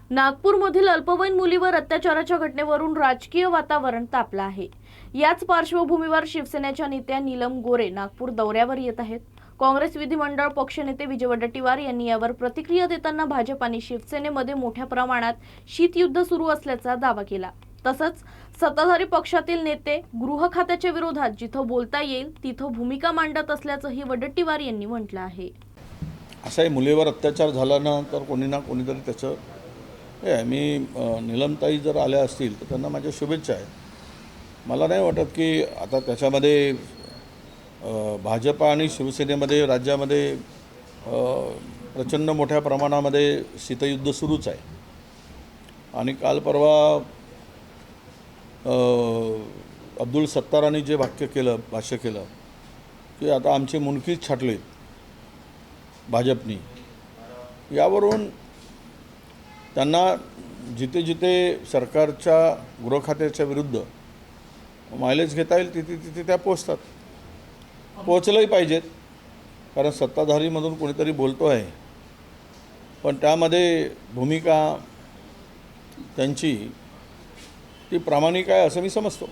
नागपूरमधील अल्पवयीन मुलीवर अत्याचाराच्या घटनेवरून राजकीय वातावरण तापलं आहे। याच पार्श्वभूमीवर शिवसेनेच्या नेत्या नीलम गोरे नागपूर दौऱ्यावर येत आहेत। काँग्रेस विधिमंडळ पक्षनेते विजय वडेट्टीवार यांनी यावर प्रतिक्रिया देताना भाजप आणि शिवसेनेमध्ये मोठ्या प्रमाणात शीतयुद्ध सुरू असल्याचा दावा केला। तसंच सत्ताधारी पक्षातील नेते गृह खात्याच्या विरोधात जिथं बोलता येईल तिथं भूमिका मांडत असल्याचंही वडेट्टीवार यांनी म्हटलं आहे। असाही मुलीवर अत्याचार झाला ना तर कोणी ना कोणीतरी त्याचं मी नीलमताई जर आल्या असतील तर त्यांना माझ्या शुभेच्छा आहेत। मला नाही वाटत की आता त्याच्यामध्ये भाजप आणि शिवसेनेमध्ये राज्यामध्ये प्रचंड मोठ्या प्रमाणामध्ये शीतयुद्ध सुरूच आहे। आणि काल परवा अब्दुल सत्तारांनी जे भाष्य केलं की आता आमची मुंडकीच छाटली भाजपनी, यावरून त्यांना जिथे जिथे सरकारच्या गृह खात्याच्या विरुद्ध मायलेज घेता येईल तिथे तिथे त्या पोहोचलंही पाहिजेत, कारण सत्ताधारीमधून कोणीतरी बोलतो आहे, पण त्यामध्ये भूमिका त्यांची ती प्रामाणिक आहे असं मी समजतो।